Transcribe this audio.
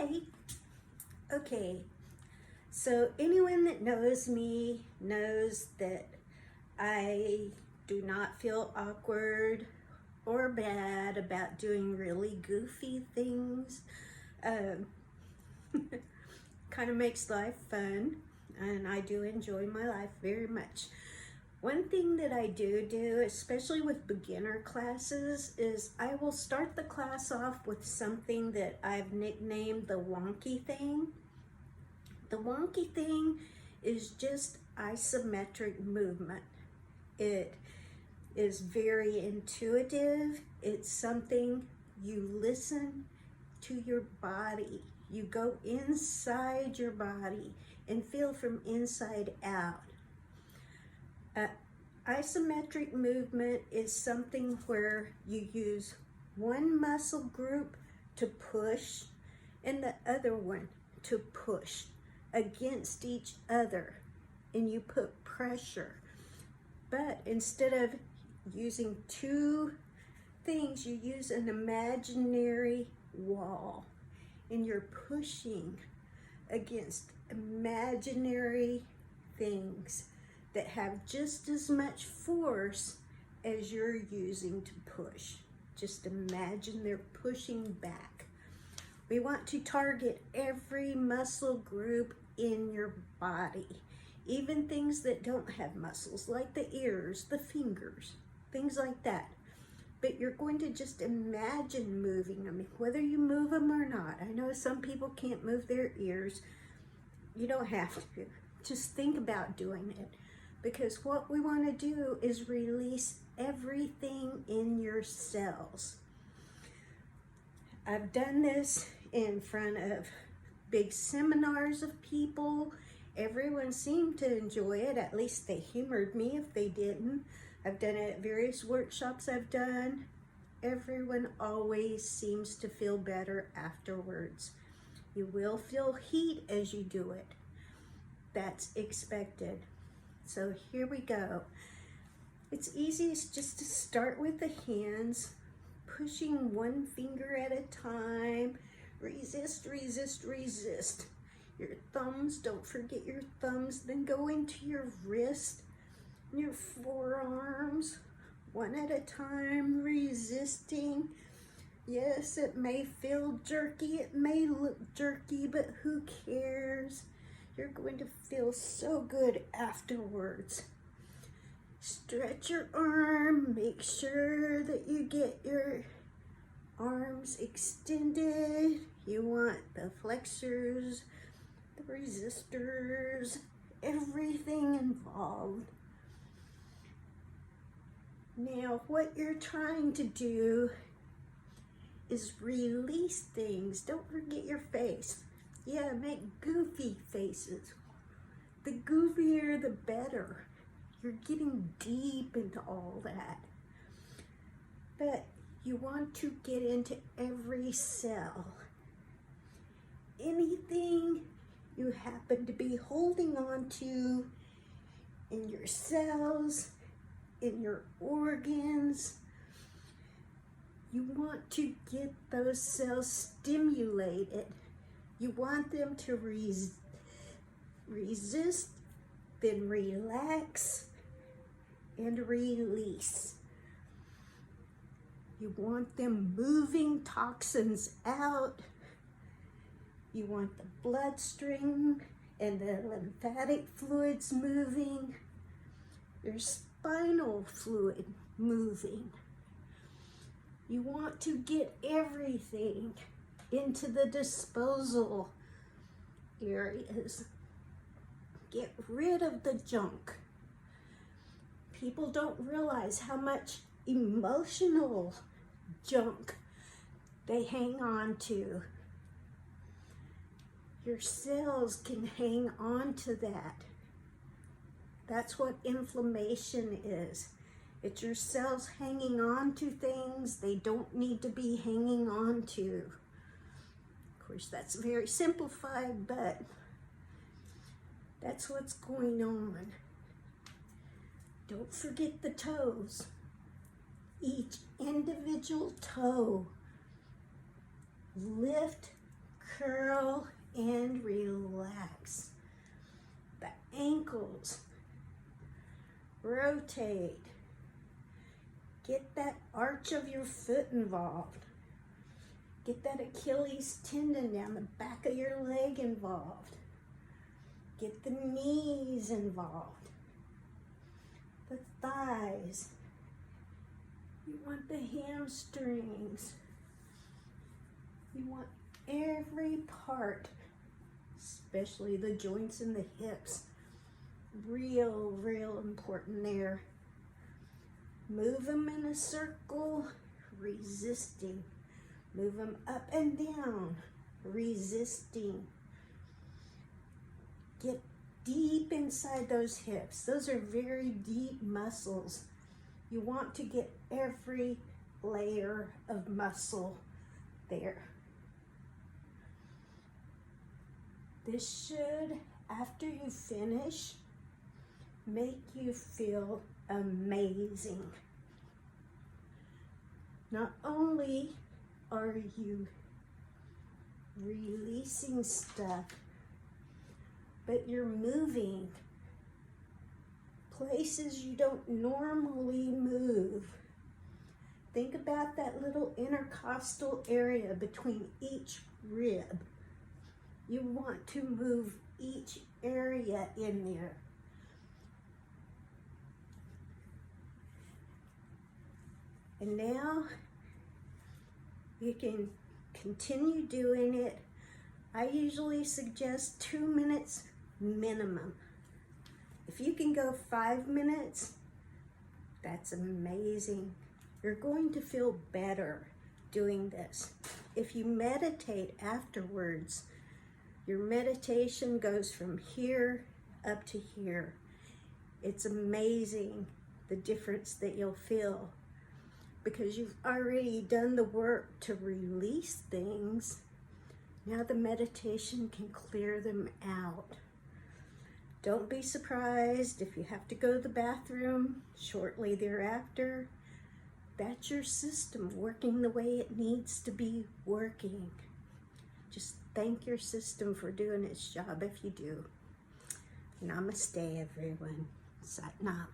Hi. Okay, so anyone that knows me knows that I do not feel awkward or bad about doing really goofy things. Um, kind of makes life fun, and I do enjoy my life very much. One thing that I do, especially with beginner classes, is I will start the class off with something that I've nicknamed the Wonky Thing. The Wonky Thing is just isometric movement. It is very intuitive. It's something you listen to your body. You go inside your body and feel from inside out. Isometric movement is something where you use one muscle group to push and the other one to push against each other, and you put pressure. But instead of using two things, you use an imaginary wall, and you're pushing against imaginary things that have just as much force as you're using to push. Just imagine they're pushing back. We want to target every muscle group in your body, even things that don't have muscles, like the ears, the fingers, things like that. But you're going to just imagine moving them, whether you move them or not. I know some people can't move their ears. You don't have to. Just think about doing it. Because what we want to do is release everything in your cells. I've done this in front of big seminars of people. Everyone seemed to enjoy it. At least they humored me if they didn't. I've done it at various workshops I've done. Everyone always seems to feel better afterwards. You will feel heat as you do it. That's expected. So here we go. It's easiest just to start with the hands, pushing one finger at a time. Resist, resist, resist. Your thumbs, don't forget your thumbs. Then go into your wrist, your forearms, one at a time, resisting. Yes, it may feel jerky, it may look jerky, but who cares? You're going to feel so good afterwards. Stretch your arm, make sure that you get your arms extended. You want the flexors, the resistors, everything involved. Now, what you're trying to do is release things. Don't forget your face. Yeah, make goofy faces. The goofier, the better. You're getting deep into all that. But you want to get into every cell. Anything you happen to be holding on to in your cells, in your organs, you want to get those cells stimulated. You want them to resist, then relax and release. You want them moving toxins out. You want the bloodstream and the lymphatic fluids moving. Your spinal fluid moving. You want to get everything into the disposal areas. Get rid of the junk. People don't realize how much emotional junk they hang on to. Your cells can hang on to that. That's what inflammation is. It's your cells hanging on to things they don't need to be hanging on to. Of course, that's very simplified, but that's what's going on. Don't forget the toes. Each individual toe. Lift, curl and relax. The ankles, rotate. Get that arch of your foot involved. Get that Achilles tendon down the back of your leg involved. Get the knees involved. The thighs. You want the hamstrings. You want every part, especially the joints and the hips. Real important there. Move them in a circle, resisting. Move them up and down, resisting. Get deep inside those hips. Those are very deep muscles. You want to get every layer of muscle there. This should, after you finish, make you feel amazing. Not only are you releasing stuff, but you're moving places you don't normally move. Think about that little intercostal area between each rib. You want to move each area in there. And now you can continue doing it. I usually suggest 2 minutes minimum. If you can go 5 minutes, that's amazing. You're going to feel better doing this. If you meditate afterwards, your meditation goes from here up to here. It's amazing the difference that you'll feel because you've already done the work to release things. Now the meditation can clear them out. Don't be surprised if you have to go to the bathroom shortly thereafter. That's your system working the way it needs to be working. Just thank your system for doing its job if you do. Namaste, everyone. Sat Nam.